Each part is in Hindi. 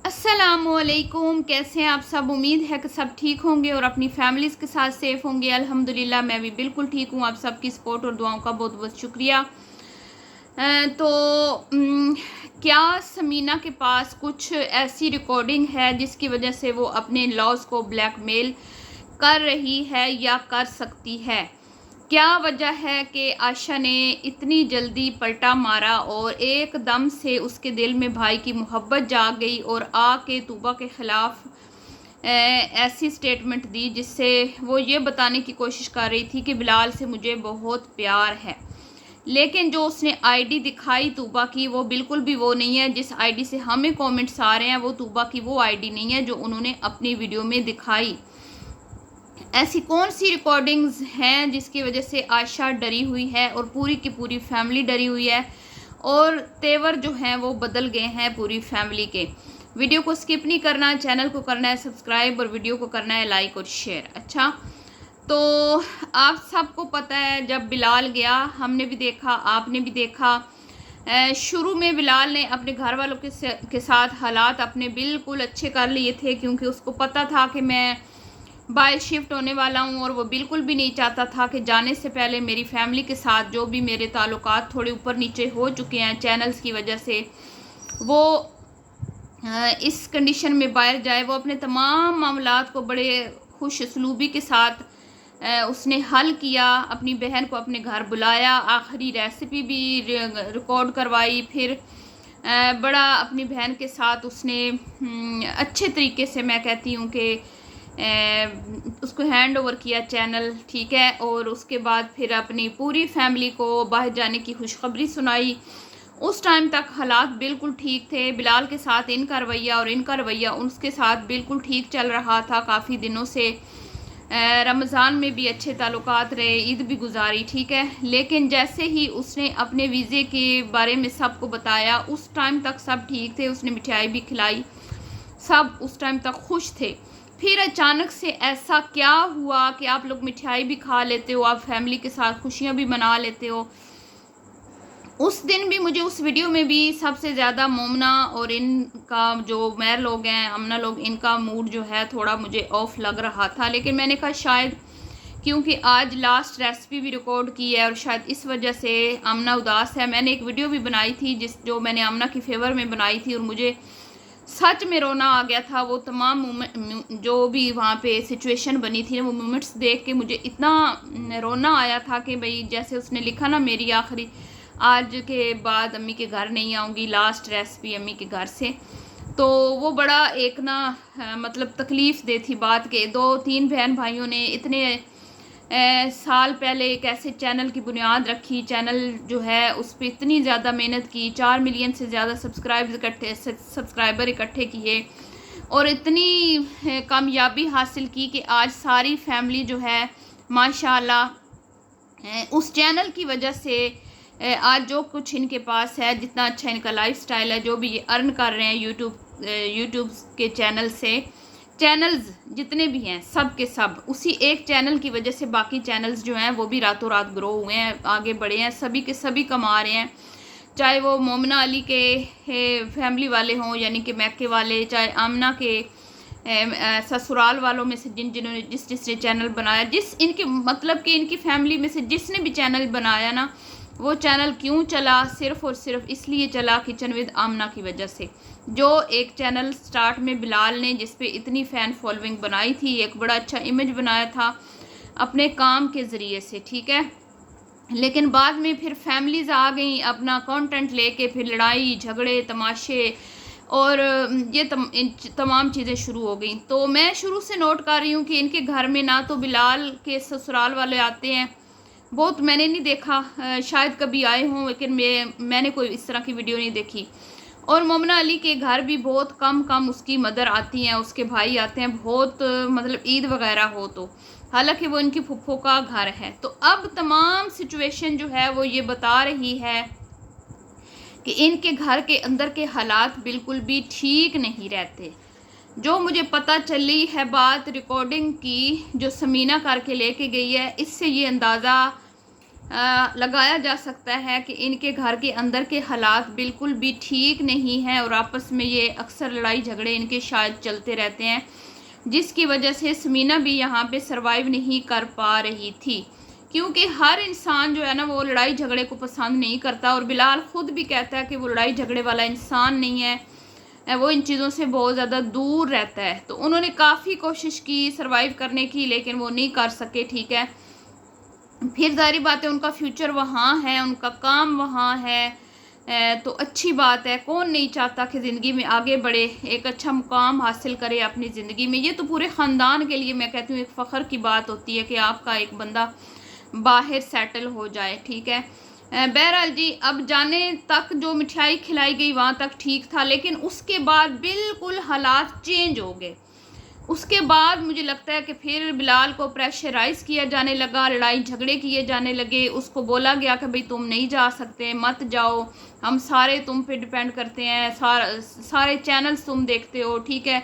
अस्सलामुअलैकुम। कैसे हैं आप सब? उम्मीद है कि सब ठीक होंगे और अपनी फैमिलीज़ के साथ सेफ होंगे। अल्हम्दुलिल्लाह मैं भी बिल्कुल ठीक हूँ। आप सबकी सपोर्ट और दुआओं का बहुत बहुत शुक्रिया। तो क्या समीना के पास कुछ ऐसी रिकॉर्डिंग है जिसकी वजह से वो अपने लॉस को ब्लैकमेल कर रही है या कर सकती है? क्या वजह है कि आशा ने इतनी जल्दी पलटा मारा और एकदम से उसके दिल में भाई की मोहब्बत जाग गई और आके तूबा के ख़िलाफ़ ऐसी स्टेटमेंट दी जिससे वो ये बताने की कोशिश कर रही थी कि बिलाल से मुझे बहुत प्यार है। लेकिन जो उसने आईडी दिखाई तूबा की वो बिल्कुल भी वो नहीं है। जिस आईडी से हमें कमेंट्स आ रहे हैं वो तूबा की वो आईडी नहीं है जो उन्होंने अपनी वीडियो में दिखाई। ऐसी कौन सी रिकॉर्डिंग्स हैं जिसकी वजह से आयशा डरी हुई है और पूरी की पूरी फैमिली डरी हुई है और तेवर जो हैं वो बदल गए हैं पूरी फैमिली के। वीडियो को स्किप नहीं करना, चैनल को करना है सब्सक्राइब और वीडियो को करना है लाइक और शेयर। अच्छा, तो आप सबको पता है जब बिलाल गया हमने भी देखा, आपने भी देखा। शुरू में बिलाल ने अपने घर वालों के साथ हालात अपने बिल्कुल अच्छे कर लिए थे क्योंकि उसको पता था कि मैं बाय शिफ्ट होने वाला हूँ और वो बिल्कुल भी नहीं चाहता था कि जाने से पहले मेरी फैमिली के साथ जो भी मेरे ताल्लुकात थोड़े ऊपर नीचे हो चुके हैं चैनल्स की वजह से वो इस कंडीशन में बाहर जाए। वो अपने तमाम मामलात को बड़े खुश असलूबी के साथ उसने हल किया। अपनी बहन को अपने घर बुलाया, आखिरी रेसिपी भी रिकॉर्ड करवाई। फिर बड़ा अपनी बहन के साथ उसने अच्छे तरीके से, मैं कहती हूँ कि उसको हैंड ओवर किया चैनल, ठीक है। और उसके बाद फिर अपनी पूरी फैमिली को बाहर जाने की खुशखबरी सुनाई। उस टाइम तक हालात बिल्कुल ठीक थे। बिलाल के साथ इनका रवैया और इनका रवैया उसके साथ बिल्कुल ठीक चल रहा था काफ़ी दिनों से। रमज़ान में भी अच्छे ताल्लुकात रहे, ईद भी गुजारी, ठीक है। लेकिन जैसे ही उसने अपने वीज़े के बारे में सबको बताया उस टाइम तक सब ठीक थे। उसने मिठाई भी खिलाई, सब उस टाइम तक खुश थे। फिर अचानक से ऐसा क्या हुआ कि आप लोग मिठाई भी खा लेते हो, आप फैमिली के साथ खुशियाँ भी मना लेते हो। उस दिन भी मुझे उस वीडियो में भी सबसे ज़्यादा मोमना और इनका जो मैर लोग हैं, अमना लोग, इनका मूड जो है थोड़ा मुझे ऑफ लग रहा था। लेकिन मैंने कहा शायद क्योंकि आज लास्ट रेसिपी भी रिकॉर्ड की है और शायद इस वजह से अमना उदास है। मैंने एक वीडियो भी बनाई थी जो मैंने अमना की फेवर में बनाई थी और मुझे सच में रोना आ गया था। वो तमाम जो भी वहाँ पे सिचुएशन बनी थी वो मोमेंट्स देख के मुझे इतना रोना आया था कि भाई जैसे उसने लिखा ना, मेरी आखिरी आज के बाद अम्मी के घर नहीं आऊँगी, लास्ट रेसिपी अम्मी के घर से। तो वो बड़ा एक ना मतलब तकलीफ़ दे थी बात के। 2-3 बहन भाइयों ने इतने साल पहले एक ऐसे चैनल की बुनियाद रखी, चैनल जो है उस पर इतनी ज़्यादा मेहनत की, 4 मिलियन से ज़्यादा सब्सक्राइबर इकट्ठे किए और इतनी कामयाबी हासिल की कि आज सारी फैमिली जो है माशाल्लाह उस चैनल की वजह से आज जो कुछ इनके पास है, जितना अच्छा इनका लाइफस्टाइल है, जो भी ये अर्न कर रहे हैं यूट्यूब के चैनल से। चैनल्स जितने भी हैं सब के सब उसी एक चैनल की वजह से बाकी चैनल्स जो हैं वो भी रातों रात ग्रो हुए हैं, आगे बढ़े हैं, सभी के सभी कमा रहे हैं। चाहे वो मोमना अली के फैमिली वाले हों यानी कि मैके वाले, चाहे आमना के ससुराल वालों में से जिन्होंने जिसने चैनल बनाया, जिस इनके मतलब कि इनकी फैमिली में से जिसने भी चैनल बनाया ना, वो चैनल क्यों चला? सिर्फ़ और सिर्फ इसलिए चला किचन विद आमना की वजह से। जो एक चैनल स्टार्ट में बिलाल ने जिस पे इतनी फ़ैन फॉलोइंग बनाई थी, एक बड़ा अच्छा इमेज बनाया था अपने काम के ज़रिए से, ठीक है। लेकिन बाद में फिर फैमिलीज़ आ गई अपना कंटेंट लेके, फिर लड़ाई झगड़े तमाशे और ये तमाम चीज़ें शुरू हो गई। तो मैं शुरू से नोट कर रही हूँ कि इनके घर में ना तो बिलाल के ससुराल वाले आते हैं, बहुत मैंने नहीं देखा, शायद कभी आए हों लेकिन मैंने कोई इस तरह की वीडियो नहीं देखी। और मोमना अली के घर भी बहुत कम उसकी मदर आती हैं, उसके भाई आते हैं बहुत, मतलब ईद वगैरह हो तो, हालांकि वो इनकी फुफ्फो का घर है। तो अब तमाम सिचुएशन जो है वो ये बता रही है कि इनके घर के अंदर के हालात बिल्कुल भी ठीक नहीं रहते। जो मुझे पता चली है बात रिकॉर्डिंग की जो समीना करके लेके गई है, इससे ये अंदाज़ा लगाया जा सकता है कि इनके घर के अंदर के हालात बिल्कुल भी ठीक नहीं हैं और आपस में ये अक्सर लड़ाई झगड़े इनके शायद चलते रहते हैं, जिसकी वजह से समीना भी यहाँ पे सरवाइव नहीं कर पा रही थी। क्योंकि हर इंसान जो है ना वो लड़ाई झगड़े को पसंद नहीं करता, और बिलाल ख़ुद भी कहता है कि वो लड़ाई झगड़े वाला इंसान नहीं है, वो इन चीज़ों से बहुत ज़्यादा दूर रहता है। तो उन्होंने काफ़ी कोशिश की सरवाइव करने की, लेकिन वो नहीं कर सके। ठीक है, फिर जारी बात है उनका फ्यूचर वहाँ है, उनका काम वहाँ है, तो अच्छी बात है। कौन नहीं चाहता कि ज़िंदगी में आगे बढ़े, एक अच्छा मुकाम हासिल करे अपनी ज़िंदगी में। ये तो पूरे ख़ानदान के लिए मैं कहती हूँ एक फ़ख्र की बात होती है कि आपका एक बंदा बाहर सेटल हो जाए। ठीक है, बहरहाल जी, अब जाने तक जो मिठाई खिलाई गई वहाँ तक ठीक था, लेकिन उसके बाद बिल्कुल हालात चेंज हो गए। उसके बाद मुझे लगता है कि फिर बिलाल को प्रेशराइज़ किया जाने लगा, लड़ाई झगड़े किए जाने लगे। उसको बोला गया कि भाई तुम नहीं जा सकते, मत जाओ, हम सारे तुम पे डिपेंड करते हैं, सारे चैनल्स तुम देखते हो। ठीक है,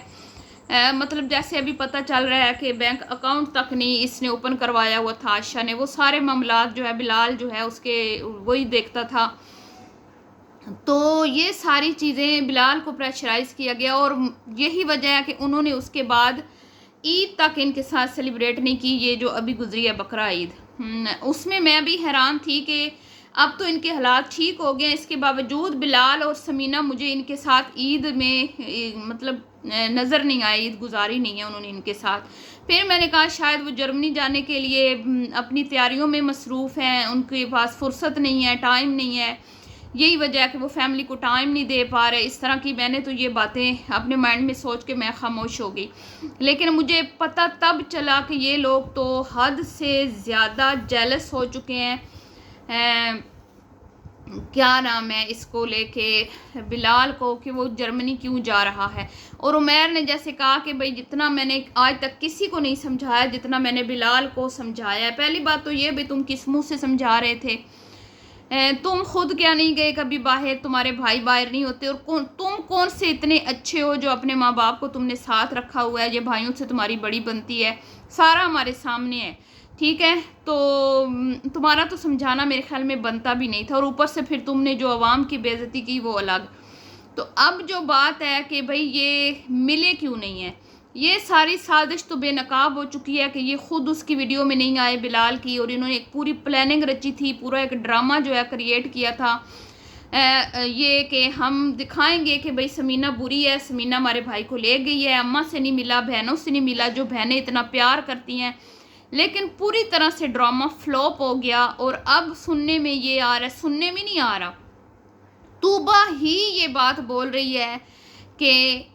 मतलब जैसे अभी पता चल रहा है कि बैंक अकाउंट तक नहीं इसने ओपन करवाया हुआ था आयशा ने, वो सारे मामलात जो है बिलाल जो है उसके वही देखता था। तो ये सारी चीज़ें बिलाल को प्रेशराइज़ किया गया, और यही वजह है कि उन्होंने उसके बाद ईद तक इनके साथ सेलिब्रेट नहीं की। ये जो अभी गुजरी है बकरा ईद, उसमें मैं भी हैरान थी कि अब तो इनके हालात ठीक हो गए, इसके बावजूद बिलाल और समीना मुझे इनके साथ ईद में मतलब नज़र नहीं आए, ईद गुजारी नहीं है उन्होंने इनके साथ। फिर मैंने कहा शायद वो जर्मनी जाने के लिए अपनी तैयारियों में मसरूफ़ हैं, उनके पास फुर्सत नहीं है, टाइम नहीं है, यही वजह है कि वो फैमिली को टाइम नहीं दे पा रहे। इस तरह की मैंने तो ये बातें अपने माइंड में सोच के मैं खामोश हो गई। लेकिन मुझे पता तब चला कि ये लोग तो हद से ज़्यादा जेलस हो चुके हैं, क्या नाम है इसको लेके बिलाल को, कि वो जर्मनी क्यों जा रहा है। और उमैर ने जैसे कहा कि भाई जितना मैंने आज तक किसी को नहीं समझाया जितना मैंने बिलाल को समझाया है। पहली बात तो ये भाई तुम किस मुँह से समझा रहे थे, तुम खुद क्या नहीं गए कभी बाहर, तुम्हारे भाई बाहर नहीं होते, और तुम कौन से इतने अच्छे हो जो अपने माँ बाप को तुमने साथ रखा हुआ है, ये भाइयों से तुम्हारी बड़ी बनती है, सारा हमारे सामने है। ठीक है, तो तुम्हारा तो समझाना मेरे ख्याल में बनता भी नहीं था, और ऊपर से फिर तुमने जो अवाम की बेइज्जती की वो अलग। तो अब जो बात है कि भाई ये मिले क्यों नहीं है, ये सारी साजिश तो बेनकाब हो चुकी है कि ये ख़ुद उसकी वीडियो में नहीं आए बिलाल की, और इन्होंने एक पूरी प्लानिंग रची थी, पूरा एक ड्रामा जो है क्रिएट किया था, ये कि हम दिखाएंगे कि भाई समीना बुरी है, समीना हमारे भाई को ले गई है, अम्मा से नहीं मिला, बहनों से नहीं मिला, जो बहनें इतना प्यार करती हैं। लेकिन पूरी तरह से ड्रामा फ्लॉप हो गया, और अब सुनने में ये आ रहा है, सुनने में नहीं आ रहा, तूबा ही ये बात बोल रही है कि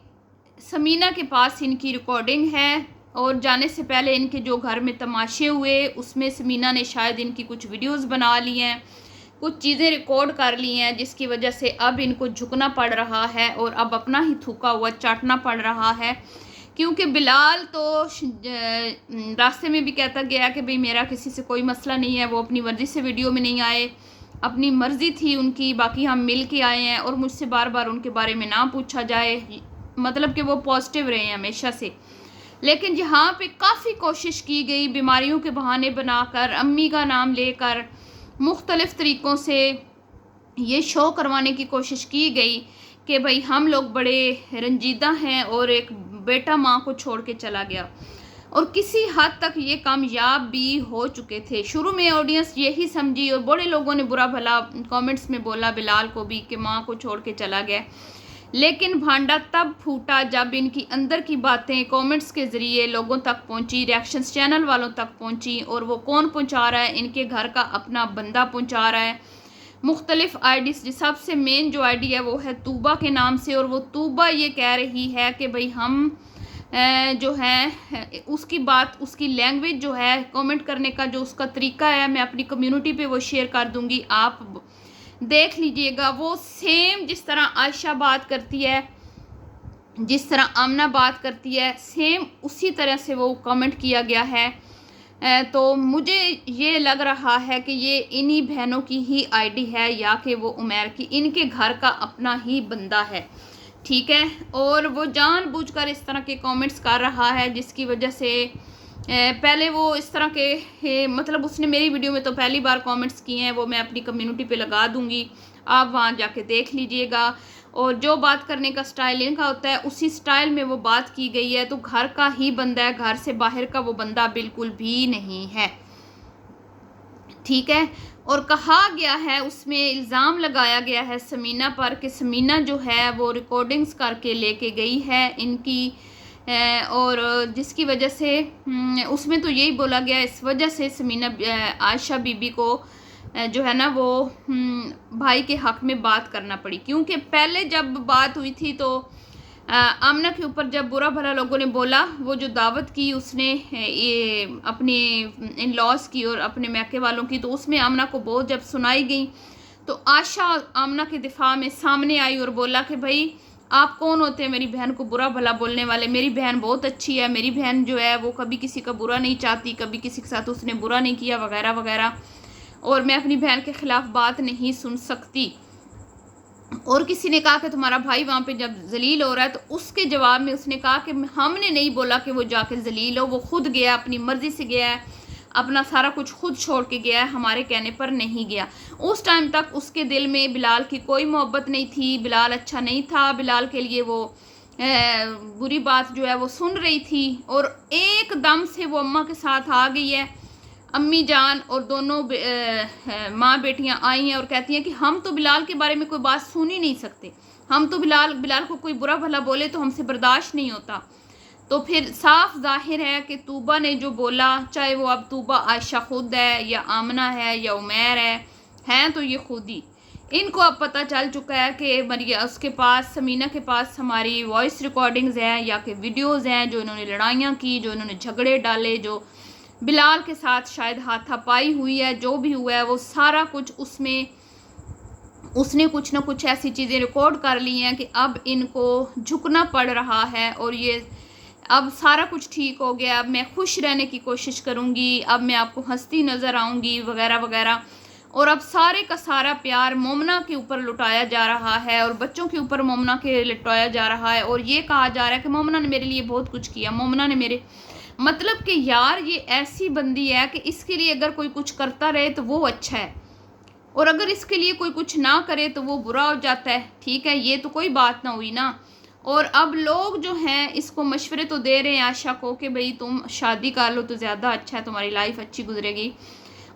समीना के पास इनकी रिकॉर्डिंग है, और जाने से पहले इनके जो घर में तमाशे हुए उसमें समीना ने शायद इनकी कुछ वीडियोस बना ली हैं, कुछ चीज़ें रिकॉर्ड कर ली हैं, जिसकी वजह से अब इनको झुकना पड़ रहा है और अब अपना ही थूका हुआ चाटना पड़ रहा है। क्योंकि बिलाल तो रास्ते में भी कहता गया कि भाई मेरा किसी से कोई मसला नहीं है, वो अपनी मर्ज़ी से वीडियो में नहीं आए, अपनी मर्ज़ी थी उनकी, बाकी हम मिल के आए हैं, और मुझसे बार बार उनके बारे में ना पूछा जाए, मतलब कि वो पॉजिटिव रहे हैं हमेशा से। लेकिन यहाँ पे काफ़ी कोशिश की गई बीमारियों के बहाने बनाकर, अम्मी का नाम लेकर, मुख्तलिफ़ तरीक़ों से ये शो करवाने की कोशिश की गई कि भाई हम लोग बड़े रंजीदा हैं, और एक बेटा माँ को छोड़ के चला गया, और किसी हद तक ये कामयाब भी हो चुके थे। शुरू में ऑडियंस यही समझी, और बड़े लोगों ने बुरा भला कमेंट्स में बोला बिलाल को भी कि माँ को छोड़ के चला गया, लेकिन भांडा तब फूटा जब इनकी अंदर की बातें कमेंट्स के ज़रिए लोगों तक पहुंची, रिएक्शंस चैनल वालों तक पहुंची। और वो कौन पहुंचा रहा है, इनके घर का अपना बंदा पहुंचा रहा है, मुख्तलिफ़ आईडी, सबसे मेन जो आईडी है वो है तूबा के नाम से, और वो तूबा ये कह रही है कि भाई हम जो है उसकी बात, उसकी लैंग्वेज जो है कमेंट करने का जो उसका तरीका है, मैं अपनी कम्युनिटी पे वो शेयर कर दूंगी, आप देख लीजिएगा। वो सेम जिस तरह आयशा बात करती है, जिस तरह आमना बात करती है, सेम उसी तरह से वो कमेंट किया गया है। तो मुझे ये लग रहा है कि ये इन्हीं बहनों की ही आईडी है, या कि वो उमैर की, इनके घर का अपना ही बंदा है। ठीक है, और वो जानबूझकर इस तरह के कमेंट्स कर रहा है, जिसकी वजह से पहले वो इस तरह के मतलब उसने मेरी वीडियो में तो पहली बार कमेंट्स किए हैं, वो मैं अपनी कम्युनिटी पे लगा दूंगी, आप वहाँ जाके देख लीजिएगा। और जो बात करने का स्टाइल इनका होता है उसी स्टाइल में वो बात की गई है। तो घर का ही बंदा है, घर से बाहर का वो बंदा बिल्कुल भी नहीं है, ठीक है। और कहा गया है, उसमें इल्ज़ाम लगाया गया है समीना पर कि समीना जो है वो रिकॉर्डिंग्स करके लेके गई है इनकी, और जिसकी वजह से उसमें तो यही बोला गया, इस वजह से समीना आयशा बीबी को जो है ना वो भाई के हक़ में बात करना पड़ी। क्योंकि पहले जब बात हुई थी तो आमना के ऊपर जब बुरा भला लोगों ने बोला, वो जो दावत की उसने ये अपने इन लॉस की और अपने मैके वालों की, तो उसमें आमना को बहुत जब सुनाई गई तो आशा आमना के दिफा में सामने आई और बोला कि भाई आप कौन होते हैं मेरी बहन को बुरा भला बोलने वाले, मेरी बहन बहुत अच्छी है, मेरी बहन जो है वो कभी किसी का बुरा नहीं चाहती, कभी किसी के साथ उसने बुरा नहीं किया वगैरह वगैरह, और मैं अपनी बहन के ख़िलाफ़ बात नहीं सुन सकती। और किसी ने कहा कि तुम्हारा भाई वहाँ पे जब जलील हो रहा है, तो उसके जवाब में उसने कहा कि हमने नहीं बोला कि वो जाके जलील हो, वो खुद गया, अपनी मर्ज़ी से गया है, अपना सारा कुछ खुद छोड़ के गया है, हमारे कहने पर नहीं गया। उस टाइम तक उसके दिल में बिलाल की कोई मोहब्बत नहीं थी, बिलाल अच्छा नहीं था, बिलाल के लिए वो बुरी बात जो है वो सुन रही थी, और एकदम से वो अम्मा के साथ आ गई है। अम्मी जान और दोनों माँ बेटियाँ आई हैं और कहती हैं कि हम तो बिलाल के बारे में कोई बात सुन ही नहीं सकते, हम तो बिलाल को कोई बुरा भला बोले तो हमसे बर्दाश्त नहीं होता। तो फिर साफ जाहिर है कि तूबा ने जो बोला, चाहे वो अब तूबा आयशा खुद है या आमना है या उमैर हैं तो ये खुद ही, इनको अब पता चल चुका है कि मरिया उसके पास, समीना के पास हमारी वॉइस रिकॉर्डिंग्स हैं या कि वीडियोज़ हैं, जो इन्होंने लड़ाइयाँ की, जो इन्होंने झगड़े डाले, जो बिलाल के साथ शायद हाथापाई हुई है, जो भी हुआ है वो सारा कुछ उसमें उसने कुछ ना कुछ ऐसी चीज़ें रिकॉर्ड कर ली हैं कि अब इनको झुकना पड़ रहा है। और ये अब सारा कुछ ठीक हो गया, अब मैं खुश रहने की कोशिश करूँगी, अब मैं आपको हंसती नज़र आऊँगी वगैरह वगैरह। और अब सारे का सारा प्यार मोमना के ऊपर लुटाया जा रहा है और बच्चों के ऊपर मोमना के लुटाया जा रहा है, और ये कहा जा रहा है कि मोमना ने मेरे लिए बहुत कुछ किया, मोमना ने मेरे, मतलब कि यार ये ऐसी बंदी है कि इसके लिए अगर कोई कुछ करता रहे तो वो अच्छा है, और अगर इसके लिए कोई कुछ ना करे तो वो बुरा हो जाता है, ठीक है। ये तो कोई बात ना हुई ना। और अब लोग जो हैं इसको मशवरे तो दे रहे हैं आशा को कि भाई तुम शादी कर लो तो ज़्यादा अच्छा है, तुम्हारी लाइफ अच्छी गुजरेगी।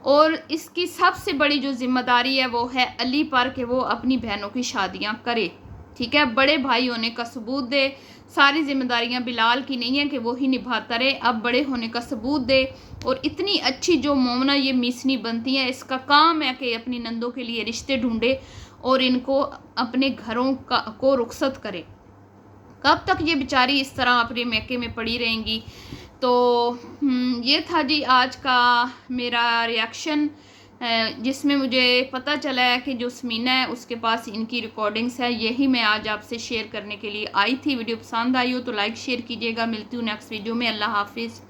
और इसकी सबसे बड़ी जो जिम्मेदारी है वो है अली पर कि वो अपनी बहनों की शादियां करे, ठीक है, बड़े भाई होने का सबूत दे। सारी जिम्मेदारियां बिलाल की नहीं है कि वो ही निभाता रहे, अब बड़े होने का सबूत दे। और इतनी अच्छी जो मोमना ये मीसनी बनती है, इसका काम है कि अपनी नंदों के लिए रिश्ते ढूंढे और इनको अपने घरों को रुखसत करे। कब तक ये बेचारी इस तरह अपने मैके में पड़ी रहेंगी। तो ये था जी आज का मेरा रिएक्शन, जिसमें मुझे पता चला है कि जो समीना है उसके पास इनकी रिकॉर्डिंग्स है। यही मैं आज आपसे शेयर करने के लिए आई थी। वीडियो पसंद आई हो तो लाइक शेयर कीजिएगा। मिलती हूँ नेक्स्ट वीडियो में। अल्लाह हाफिज़।